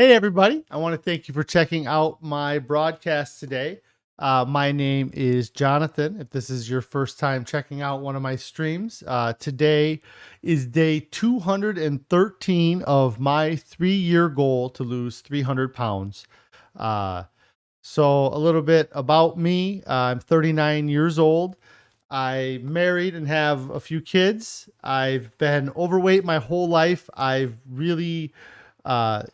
Hey, everybody. I want to thank you for checking out my broadcast today. My name is Jonathan. If this is your first time checking out one of my streams, today is day 213 of my 3-year goal to lose 300 pounds. Uh, so, a little bit about me. I'm 39 years old. I married and have a few kids. I've been overweight my whole life. I've really, uh,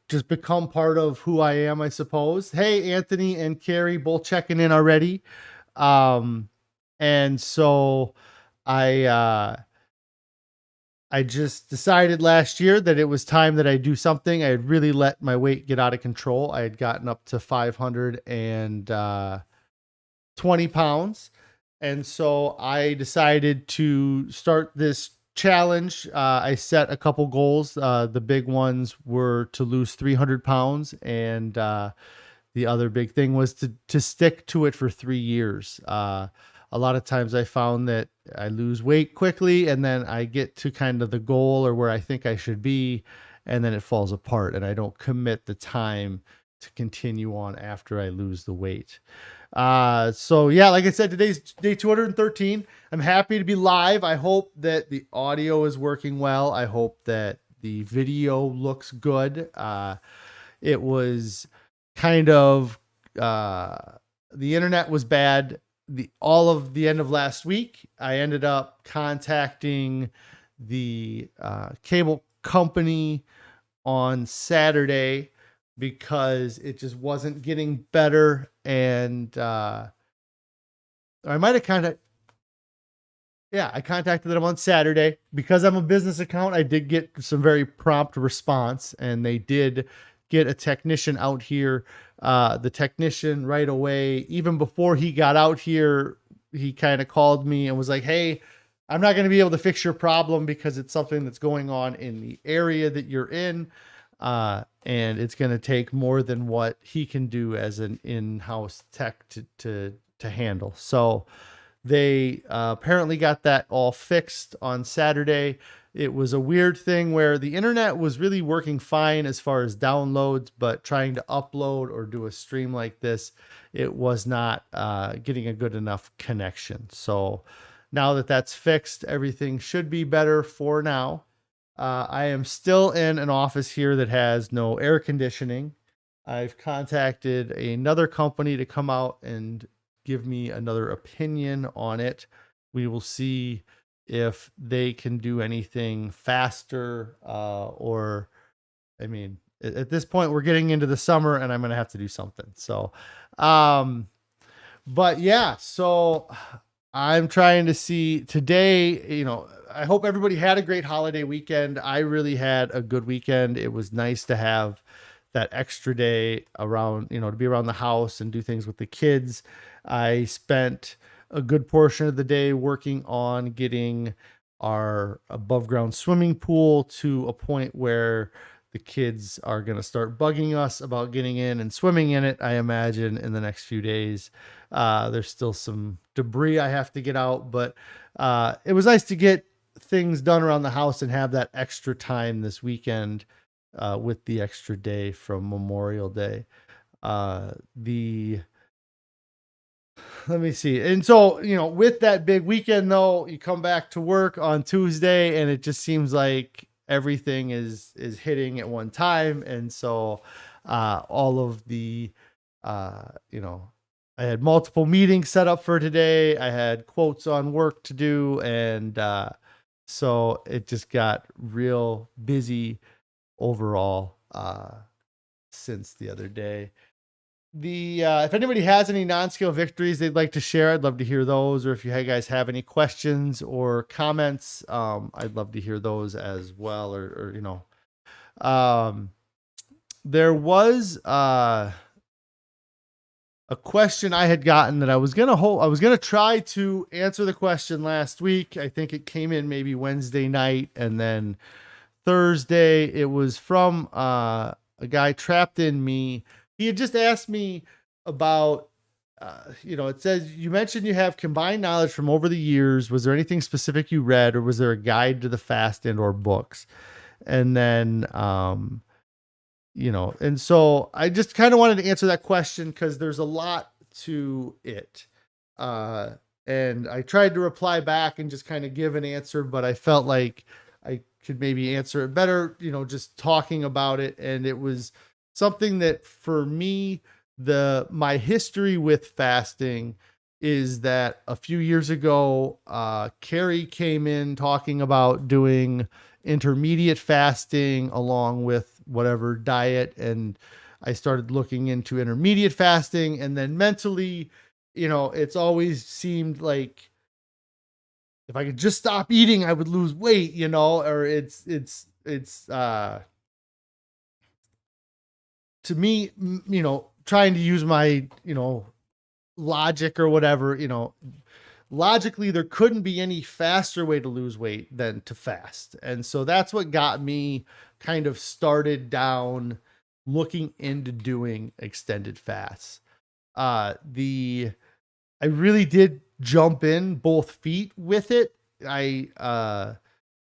just become part of who I am, I suppose. Hey, Anthony and Carrie, both checking in already. Um, and so I, uh, I just decided last year that it was time that I do something. I had really let my weight get out of control. I had gotten up to 520 pounds. And so I decided to start this challenge. I set a couple goals. The big ones were to lose 300 pounds. And the other big thing was to stick to it for 3 years. A lot of times I found that I lose weight quickly and then I get to kind of the goal or where I think I should be, and then it falls apart and I don't commit the time to continue on after I lose the weight. So yeah, like I said, today's day 213. I'm happy to be live. I hope that the audio is working well. I hope that the video looks good. It was kind of, the internet was bad all of the end of last week. I ended up contacting the cable company on Saturday because it just wasn't getting better. And I might have I contacted them on Saturday. Because I'm a business account, I did get some very prompt response, and they did get a technician out here. The technician right away, even before he got out here, he kind of called me and was like, hey, I'm not going to be able to fix your problem because it's something that's going on in the area that you're in. And it's going to take more than what he can do as an in-house tech to handle. So they apparently got that all fixed on Saturday. It was a weird thing where the internet was really working fine as far as downloads, but trying to upload or do a stream like this, it was not getting a good enough connection. So now that that's fixed, everything should be better for now. I am still in an office here that has no air conditioning. I've contacted another company to come out and give me another opinion on it. We will see if they can do anything faster, or, I mean, at this point we're getting into the summer and I'm going to have to do something. So, but yeah, so I'm trying to see today, I hope everybody had a great holiday weekend. I really had a good weekend. It was nice to have that extra day around, to be around the house and do things with the kids. I spent a good portion of the day working on getting our above ground swimming pool to a point where the kids are going to start bugging us about getting in and swimming in it, I imagine, in the next few days. There's still some debris I have to get out, but it was nice to get things done around the house and have that extra time this weekend with the extra day from Memorial Day. Let me see. And so, with that big weekend though, you come back to work on Tuesday and it just seems like everything is hitting at one time. And so, all of the, I had multiple meetings set up for today. I had quotes on work to do. And, so it just got real busy overall, since the other day. If anybody has any non-scale victories they'd like to share, I'd love to hear those. Or if you guys have any questions or comments, I'd love to hear those as well. There was a question I had gotten that I was gonna try to answer the question last week. I think it came in maybe Wednesday night, and then Thursday it was from a guy trapped in me. He had just asked me about, it says, you mentioned you have combined knowledge from over the years. Was there anything specific you read, or was there a guide to the fast and or books? And then and so I just kind of wanted to answer that question because there's a lot to it. Uh, and I tried to reply back and just kind of give an answer, but I felt like I could maybe answer it better, just talking about it. And it was something that for me, my history with fasting is that a few years ago, Carrie came in talking about doing intermediate fasting along with whatever diet. And I started looking into intermediate fasting, and then mentally, it's always seemed like if I could just stop eating, I would lose weight, or it's to me, trying to use my, logic or whatever, logically there couldn't be any faster way to lose weight than to fast. And so that's what got me kind of started down looking into doing extended fasts. The I really did jump in both feet with it. I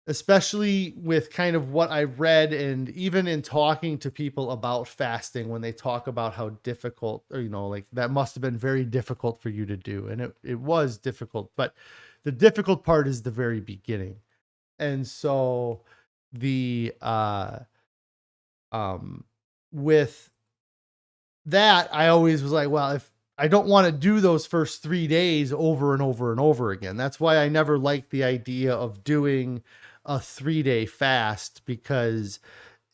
Especially with kind of what I've read, and even in talking to people about fasting, when they talk about how difficult, or like that must have been very difficult for you to do, and it was difficult, but the difficult part is the very beginning. And so the um with that, I always was like, well, if I don't want to do those first 3 days over and over and over again. That's why I never liked the idea of doing a 3 day fast, because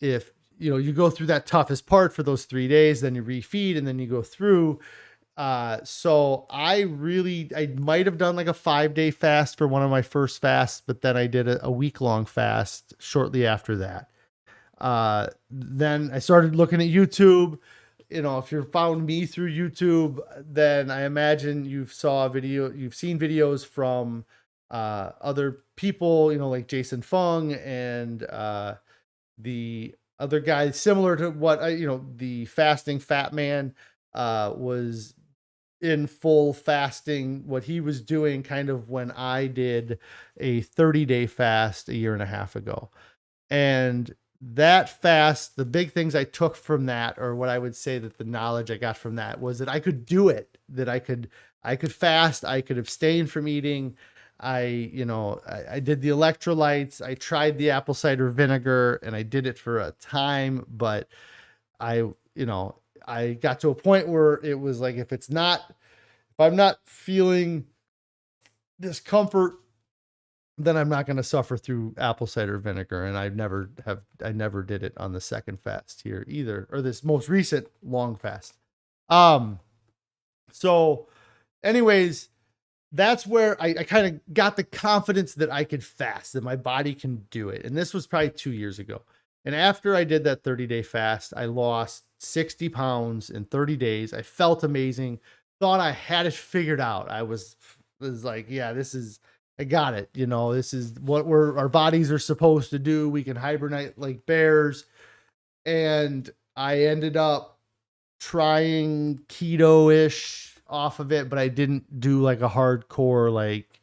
if you go through that toughest part for those 3 days, then you refeed and then you go through. So I might have done like a 5 day fast for one of my first fasts, but then I did a week long fast shortly after that. Then I started looking at YouTube. If you're found me through YouTube, then I imagine you've seen videos from other people, like Jason Fung and the other guy similar to what the fasting fat man was in full fasting, what he was doing kind of when I did a 30-day fast a year and a half ago. And that fast, the big things I took from that, or what I would say that the knowledge I got from that, was that I could do it, that I could fast, I could abstain from eating. I did the electrolytes, I tried the apple cider vinegar, and I did it for a time, but I, I got to a point where it was like, if I'm not feeling discomfort, then I'm not going to suffer through apple cider vinegar. And I never did it on the second fast here either, or this most recent long fast. Um, so anyways, that's where I kind of got the confidence that I could fast, that my body can do it. And this was probably 2 years ago. And after I did that 30-day fast, I lost 60 pounds in 30 days. I felt amazing. Thought I had it figured out. I was like, yeah, I got it. This is what our bodies are supposed to do. We can hibernate like bears. And I ended up trying keto-ish off of it, but I didn't do like a hardcore like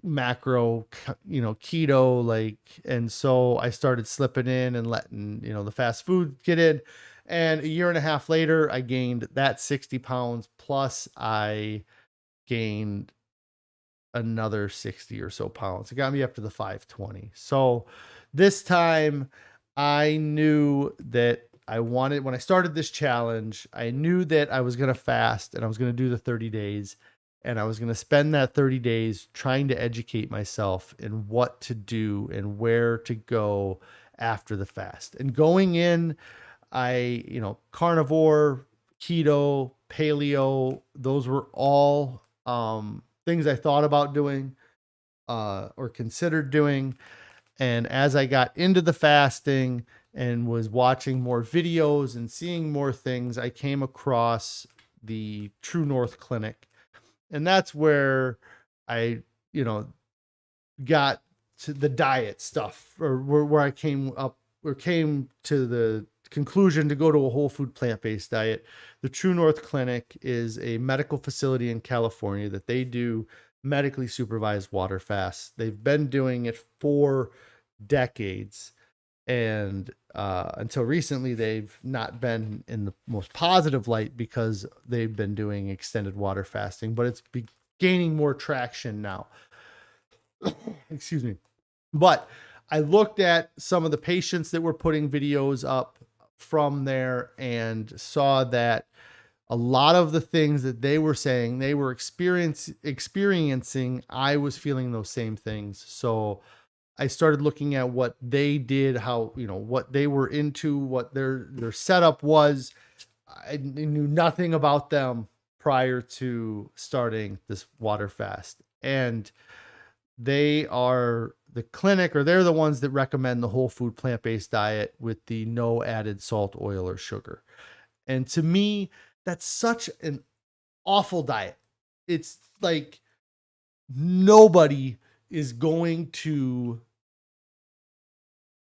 macro keto, like. And so I started slipping in and letting the fast food get in, and a year and a half later I gained that 60 pounds, plus I gained another 60 or so pounds. It got me up to the 520. So this time I knew that when I started this challenge, I knew that I was going to fast and I was going to do the 30 days, and I was going to spend that 30 days trying to educate myself in what to do and where to go after the fast. And going in, carnivore, keto, paleo, those were all things I thought about doing or considered doing. And as I got into the fasting and was watching more videos and seeing more things, I came across the True North Clinic. And that's where I, got to the diet stuff, or where I came to the conclusion to go to a whole food plant-based diet. The True North Clinic is a medical facility in California that they do medically supervised water fasts. They've been doing it for decades, and until recently, they've not been in the most positive light because they've been doing extended water fasting, but it's gaining more traction now. Excuse me. But I looked at some of the patients that were putting videos up from there and saw that a lot of the things that they were saying they were experiencing, I was feeling those same things. So I started looking at what they did, how, what they were into, what their setup was. I knew nothing about them prior to starting this water fast. And they are the clinic, or they're the ones that recommend the whole food plant-based diet with the no added salt, oil, or sugar. And to me, that's such an awful diet. It's like nobody is going to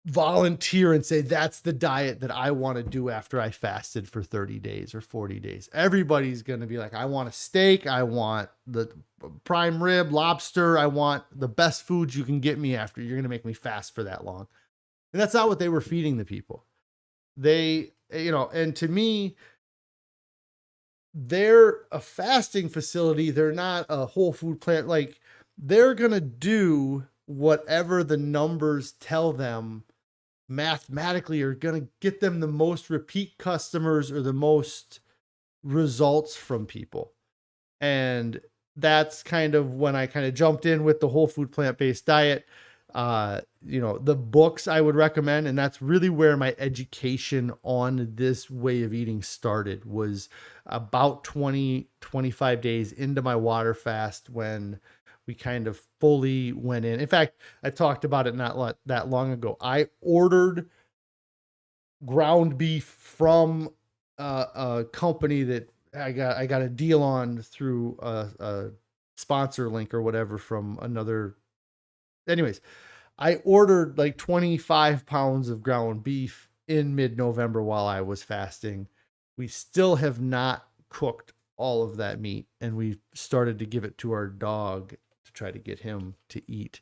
volunteer and say that's the diet that I want to do after I fasted for 30 days or 40 days. Everybody's going to be like, I want a steak, I want the prime rib, lobster, I want the best foods you can get me after you're going to make me fast for that long. And that's not what they were feeding the people. They, and to me, they're a fasting facility. They're not a whole food plant. Like, they're going to do whatever the numbers tell them mathematically are going to get them the most repeat customers or the most results from people. And that's kind of when I kind of jumped in with the whole food plant-based diet. The books I would recommend, and that's really where my education on this way of eating started, was about 25 days into my water fast when we kind of fully went in. In fact, I talked about it not that long ago. I ordered ground beef from a company that I got a deal on through a sponsor link or whatever from another. Anyways, I ordered like 25 pounds of ground beef in mid-November while I was fasting. We still have not cooked all of that meat, and we started to give it to our dog to try to get him to eat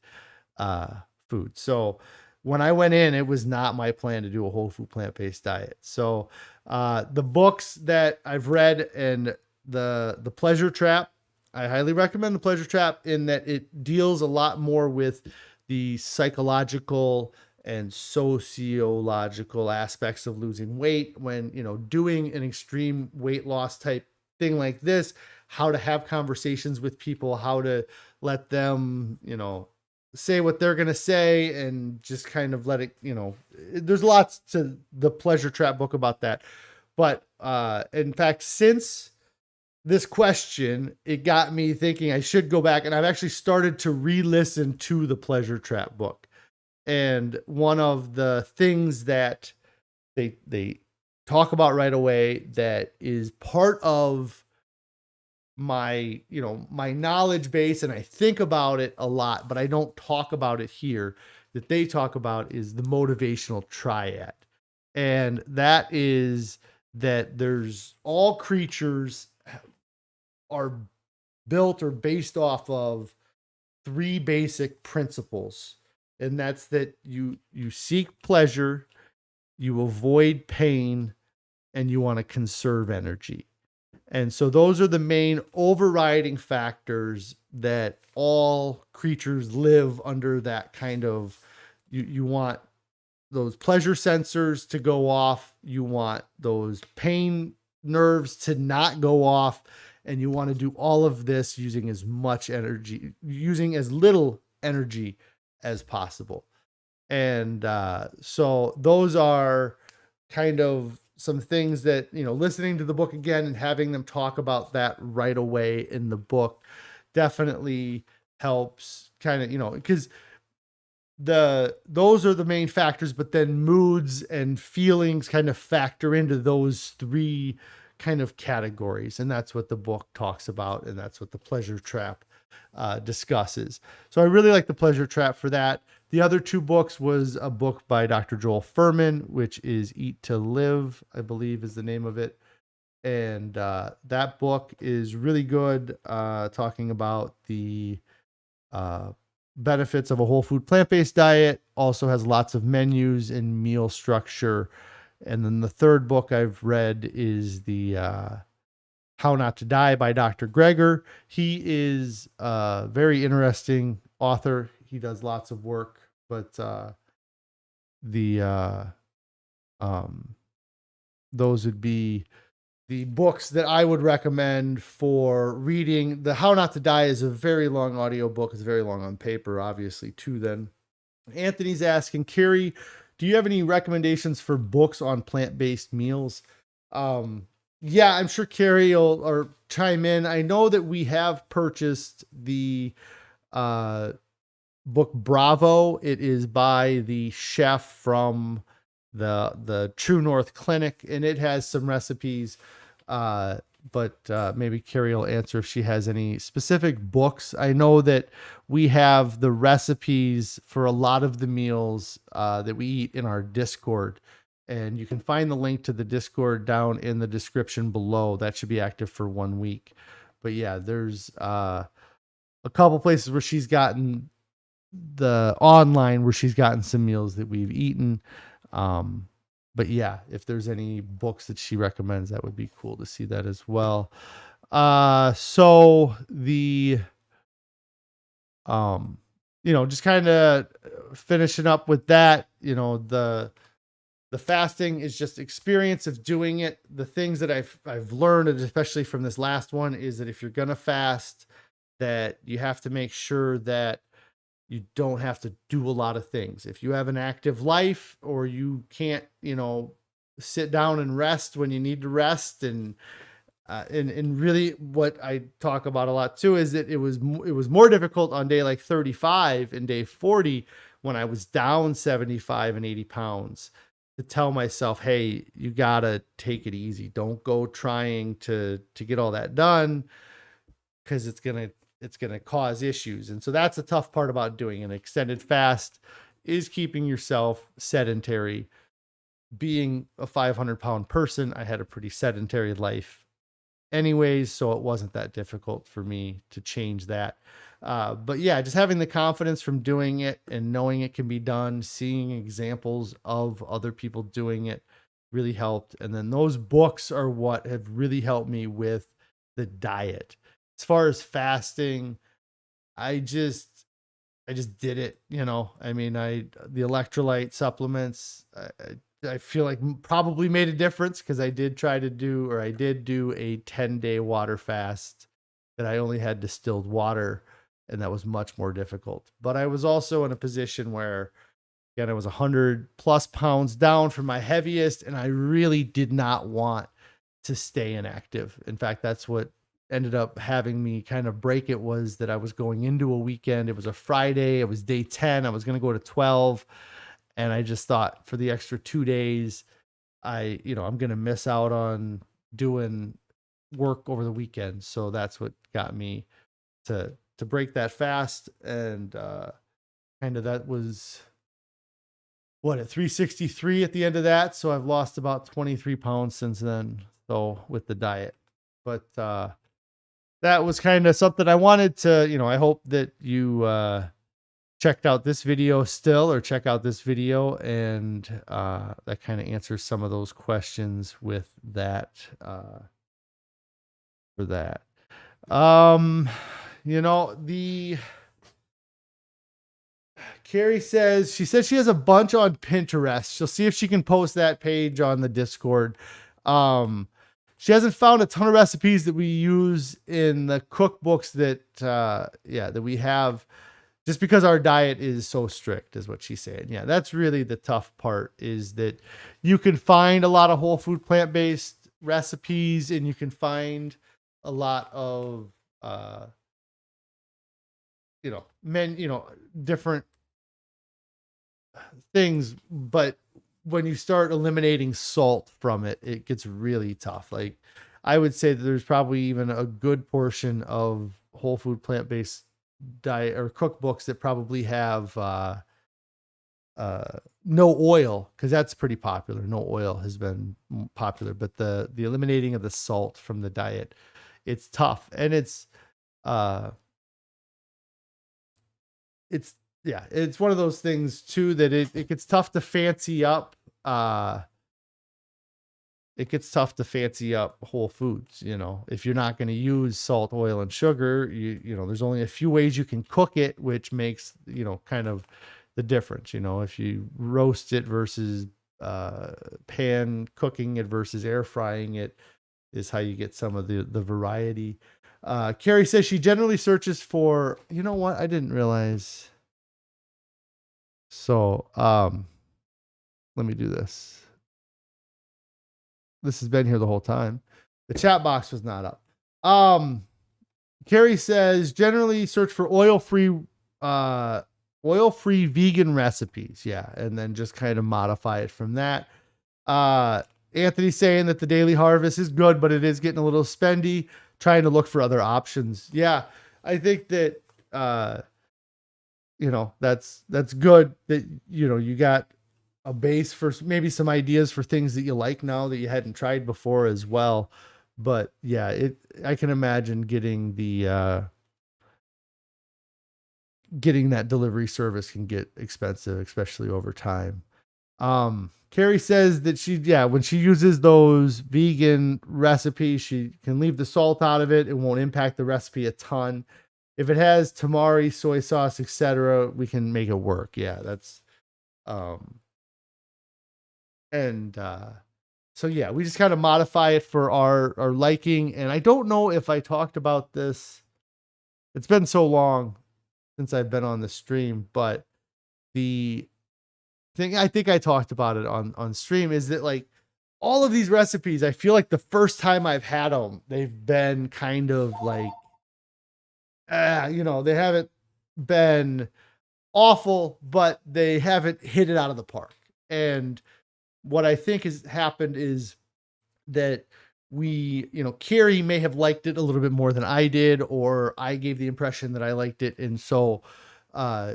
food. So when I went in, it was not my plan to do a whole food plant-based diet. So the books that I've read, and the Pleasure Trap, I highly recommend the Pleasure Trap in that it deals a lot more with the psychological and sociological aspects of losing weight when, doing an extreme weight loss type thing like this, how to have conversations with people, how to let them, say what they're going to say and just kind of let it, there's lots to the Pleasure Trap book about that. But in fact, since this question, it got me thinking I should go back, and I've actually started to re-listen to the Pleasure Trap book. And one of the things that they talk about right away that is part of my, my knowledge base, and I think about it a lot, but I don't talk about it here, that they talk about, is the motivational triad. And that is that there's all creatures are built or based off of three basic principles. And that's that you seek pleasure, you avoid pain, and you want to conserve energy. And so those are the main overriding factors that all creatures live under. That kind of, you want those pleasure sensors to go off, you want those pain nerves to not go off, and you want to do all of this using as little energy as possible. And so those are kind of some things that, listening to the book again and having them talk about that right away in the book definitely helps kind of, because those are the main factors, but then moods and feelings kind of factor into those three kind of categories. And that's what the book talks about. And that's what the Pleasure Trap discusses. So I really like the Pleasure Trap for that. The other two books was a book by Dr. Joel Fuhrman, which is Eat to Live, I believe is the name of it. And that book is really good, talking about the benefits of a whole food plant-based diet. Also has lots of menus and meal structure. And then the third book I've read is the How Not to Die by Dr. Greger. He is a very interesting author. He does lots of work, but the um, those would be the books that I would recommend for reading. The How Not to Die is a very long audio book. It's very long on paper, obviously, too, then. Anthony's asking, Carrie, do you have any recommendations for books on plant-based meals? Yeah, I'm sure Carrie will or chime in. I know that we have purchased the book Bravo. It is by the chef from the True North Clinic, and it has some recipes. But maybe Carrie will answer if she has any specific books. I know that we have the recipes for a lot of the meals that we eat in our Discord. And you can find the link to the Discord down in the description below. That should be active for 1 week. But yeah, there's a couple places where she's gotten the online where she's gotten some meals that we've eaten. But yeah, if there's any books that she recommends, that would be cool to see that as well. So the, just kind of finishing up with that, the fasting is just experience of doing it. The things that I've learned, and especially from this last one, is that if you're going to fast, that you have to make sure that you don't have to do a lot of things. If you have an active life or you can't, sit down and rest when you need to rest, and really what I talk about a lot too is that it was more difficult on day like 35 and day 40 when I was down 75 and 80 pounds to tell myself, hey, you gotta take it easy. Don't go trying to get all that done, because it's gonna cause issues. And so that's the tough part about doing an extended fast, is keeping yourself sedentary. Being a 500-pound person, I had a pretty sedentary life anyways, so it wasn't that difficult for me to change that. But yeah, just having the confidence from doing it and knowing it can be done, seeing examples of other people doing it really helped. And then those books are what have really helped me with the diet. As far as fasting, I just did it, I mean, the electrolyte supplements, I feel like probably made a difference, because I did do a 10-day water fast that I only had distilled water, and that was much more difficult. But I was also in a position where, again, I was 100 plus pounds down from my heaviest, and I really did not want to stay inactive. In fact, that's what ended up having me kind of break it, was that I was going into a weekend. It was a Friday. It was day 10. I was going to go to 12. And I just thought, for the extra 2 days, I'm going to miss out on doing work over the weekend. So that's what got me to break that fast. And kind of that was at 363 at the end of that. So I've lost about 23 pounds since then. So with the diet, but that was kind of something I wanted to, I hope that you checked out this video still, or check out this video, and that kind of answers some of those questions with that for that. The Carrie says, she has a bunch on Pinterest. She'll see if she can post that page on the Discord. She hasn't found a ton of recipes that we use in the cookbooks that we have, just because our diet is so strict, is what she's saying. Yeah, that's really the tough part, is that you can find a lot of whole food plant-based recipes, and you can find a lot of different things, but when you start eliminating salt from it, it gets really tough. Like, I would say that there's probably even a good portion of whole food plant-based diet or cookbooks that probably have no oil, because that's pretty popular. No oil has been popular, but the eliminating of the salt from the diet, it's tough. And it's it's, yeah, it's one of those things too that it gets tough to fancy up. Uh, it gets tough to fancy up whole foods, if you're not going to use salt, oil, and sugar. There's only a few ways you can cook it, which makes, kind of the difference. If you roast it versus pan cooking it versus air frying it is how you get some of the variety. Carrie says she generally searches for, you know what? I didn't realize. So, let me do this. This has been here the whole time. The chat box was not up. Carrie says generally search for oil-free vegan recipes. Yeah. And then just kind of modify it from that. Anthony's saying that the daily harvest is good, but it is getting a little spendy, trying to look for other options. Yeah. I think that, that's good that, you got a base for maybe some ideas for things that you like now that you hadn't tried before as well. But yeah, I can imagine getting getting that delivery service can get expensive, especially over time. Carrie says that when she uses those vegan recipes, she can leave the salt out of it. It won't impact the recipe a ton. If it has tamari, soy sauce, etc., we can make it work. Yeah, that's, so yeah, we just kind of modify it for our liking. And I don't know if I talked about this. It's been so long since I've been on the stream, but the thing I think I talked about it on stream is that, like, all of these recipes, I feel like the first time I've had them, they've been kind of like, they haven't been awful, but they haven't hit it out of the park. And what I think has happened is that Carrie may have liked it a little bit more than I did, or I gave the impression that I liked it. And so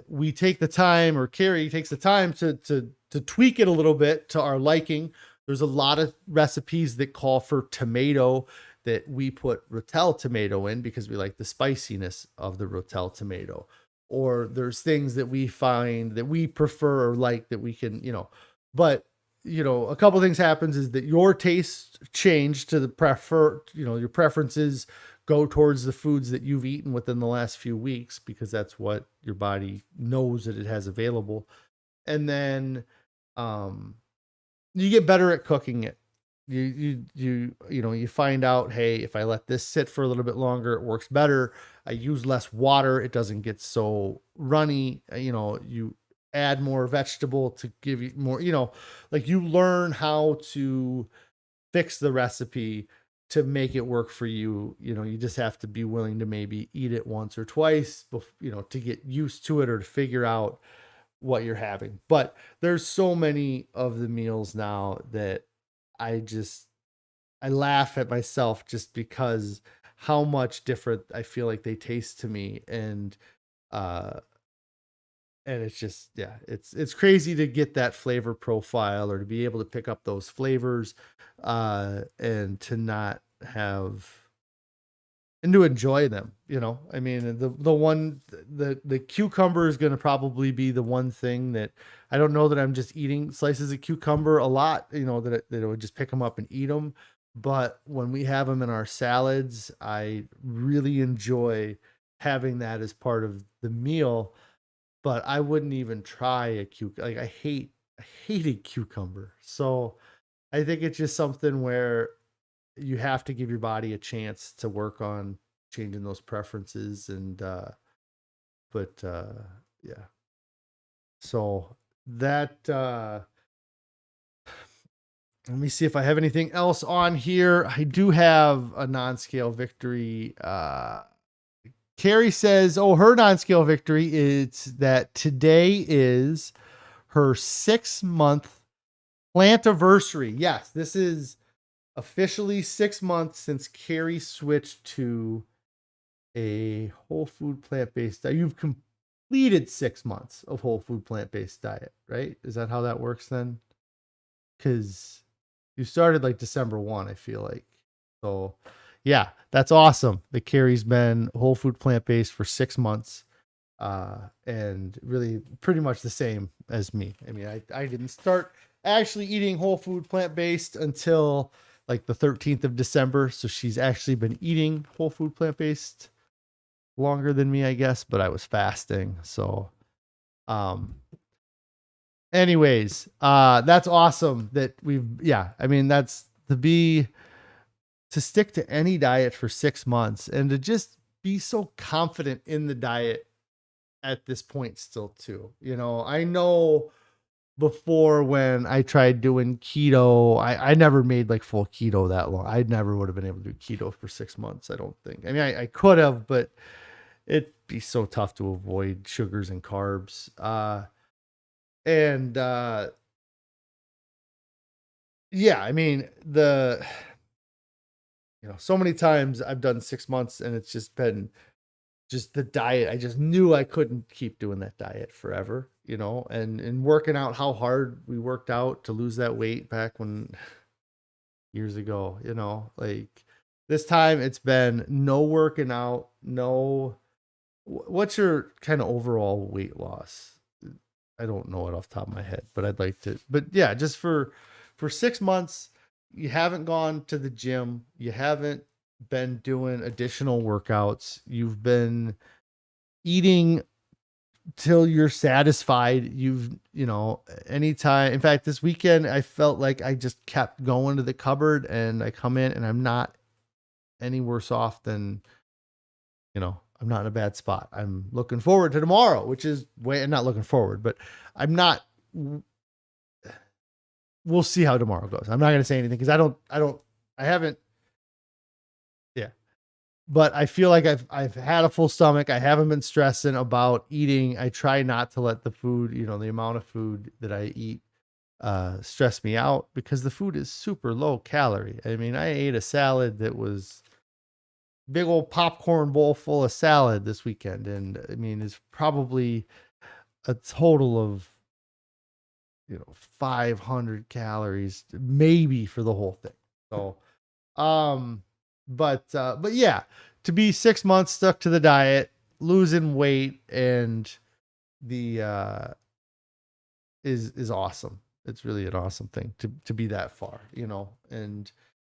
we take the time, or Carrie takes the time to tweak it a little bit to our liking. There's a lot of recipes that call for tomato that we put Rotel tomato in because we like the spiciness of the Rotel tomato. Or there's things that we find that we prefer or like that we can, but a couple of things happens is that your tastes change to your preferences go towards the foods that you've eaten within the last few weeks, because that's what your body knows that it has available. And then, you get better at cooking it. You find out, hey, if I let this sit for a little bit longer, it works better. I use less water. It doesn't get so runny. You add more vegetable to give you more, like, you learn how to fix the recipe to make it work for you. You just have to be willing to maybe eat it once or twice, to get used to it or to figure out what you're having. But there's so many of the meals now that I laugh at myself just because how much different I feel like they taste to me. And it's just, yeah, it's crazy to get that flavor profile or to be able to pick up those flavors, and to not have, and to enjoy them. I mean, the cucumber is going to probably be the one thing that I don't know that I'm just eating slices of cucumber a lot, that I would just pick them up and eat them. But when we have them in our salads, I really enjoy having that as part of the meal. But I wouldn't even try a cucumber. Like, I hated cucumber. So I think it's just something where you have to give your body a chance to work on changing those preferences. And yeah. So that, let me see if I have anything else on here. I do have a non-scale victory. Carrie says, her non-scale victory is that today is her 6-month plantiversary. Yes, this is officially 6 months since Carrie switched to a whole food plant-based diet. You've completed 6 months of whole food plant-based diet, right? Is that how that works then? Because you started like December 1, I feel like. So yeah, that's awesome. The Carrie's been whole food plant-based for 6 months. and really pretty much the same as me. I mean, I didn't start actually eating whole food plant based until like the 13th of December. So she's actually been eating whole food plant based longer than me, I guess, but I was fasting. So, um, anyways, that's awesome that yeah, I mean, that's to stick to any diet for 6 months and to just be so confident in the diet at this point still too. I know before when I tried doing keto, I never made like full keto that long. I never would have been able to do keto for 6 months. I don't think. I mean, I could have, but it'd be so tough to avoid sugars and carbs. And yeah, I mean, so many times I've done 6 months and it's just been just the diet. I just knew I couldn't keep doing that diet forever, and working out how hard we worked out to lose that weight back when years ago, like this time it's been no working out, no. What's your kind of overall weight loss? I don't know it off the top of my head, but I'd like to. But yeah, just for 6 months, you haven't gone to the gym, you haven't been doing additional workouts, you've been eating till you're satisfied. Anytime. In fact, this weekend I felt like I just kept going to the cupboard and I come in and I'm not any worse off than, I'm not in a bad spot. I'm looking forward to tomorrow, which is not looking forward, but I'm not. We'll see how tomorrow goes. I'm not going to say anything because I haven't. Yeah. But I feel like I've had a full stomach. I haven't been stressing about eating. I try not to let the food, the amount of food that I eat stress me out because the food is super low calorie. I mean, I ate a salad that was big old popcorn bowl full of salad this weekend, and I mean, it's probably a total of 500 calories maybe for the whole thing. So but yeah, to be 6 months stuck to the diet, losing weight, and the is awesome. It's really an awesome thing to be that far, and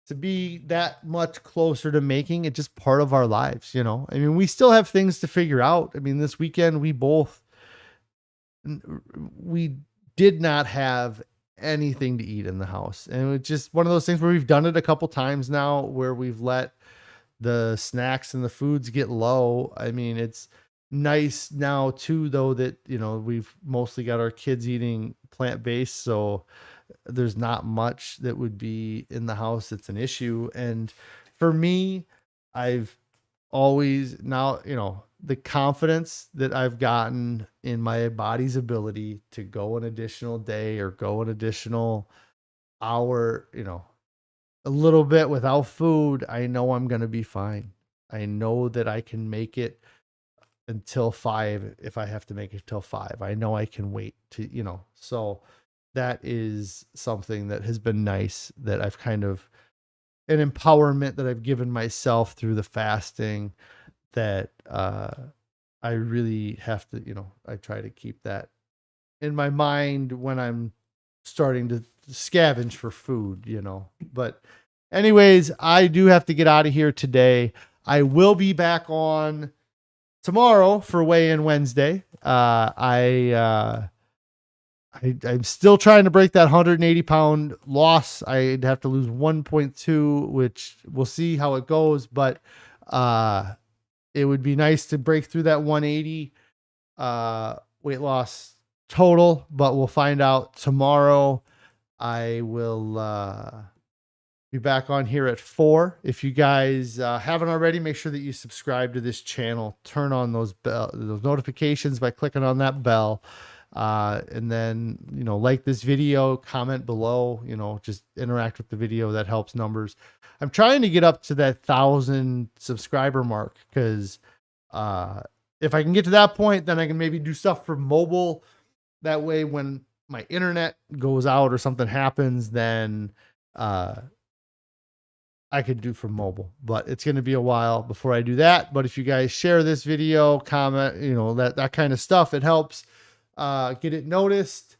to be that much closer to making it just part of our lives. I mean, we still have things to figure out. I mean, this weekend we did not have anything to eat in the house, and it's just one of those things where we've done it a couple times now where we've let the snacks and the foods get low. I mean, it's nice now too, though, that, we've mostly got our kids eating plant-based. So there's not much that would be in the house that's an issue. And for me, I've always now, the confidence that I've gotten in my body's ability to go an additional day or go an additional hour, a little bit without food, I know I'm going to be fine. I know that I can make it until 5 if I have to make it till 5. I know I can wait to, so that is something that has been nice, that I've kind of an empowerment that I've given myself through the fasting, that I really have to, I try to keep that in my mind when I'm starting to scavenge for food, But anyways, I do have to get out of here today. I will be back on tomorrow for weigh-in Wednesday. I'm still trying to break that 180 pound loss. I'd have to lose 1.2, which we'll see how it goes, but it would be nice to break through that 180 weight loss total, but we'll find out tomorrow. I will be back on here at 4. If you guys haven't already, make sure that you subscribe to this channel. Turn on those notifications by clicking on that bell. And then, like this video, comment below, just interact with the video. That helps numbers. I'm trying to get up to that 1,000 subscriber mark because if I can get to that point, then I can maybe do stuff for mobile. That way, when my internet goes out or something happens, then I could do for mobile, but it's going to be a while before I do that. But if you guys share this video, comment, that kind of stuff, it helps get it noticed.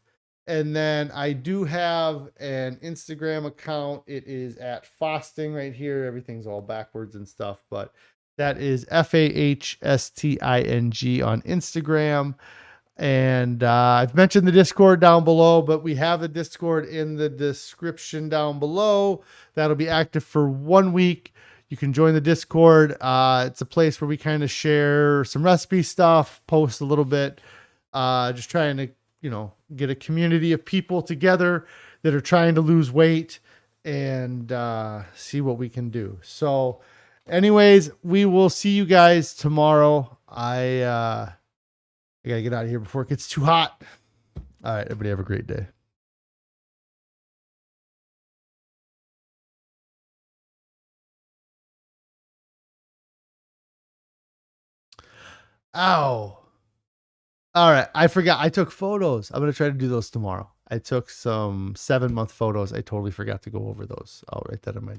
And then I do have an Instagram account. It is at Fosting right here. Everything's all backwards and stuff, but that is FAHSTING on Instagram. And I've mentioned the Discord down below, but we have a Discord in the description down below. That'll be active for 1 week. You can join the Discord. It's a place where we kind of share some recipe stuff, post a little bit, just trying to, get a community of people together that are trying to lose weight and see what we can do. So anyways, we will see you guys tomorrow. I gotta get out of here before it gets too hot. All right, everybody have a great day. Ow. All right, I forgot. I took photos. I'm gonna try to do those tomorrow. I took some 7-month photos. I totally forgot to go over those. I'll write that in my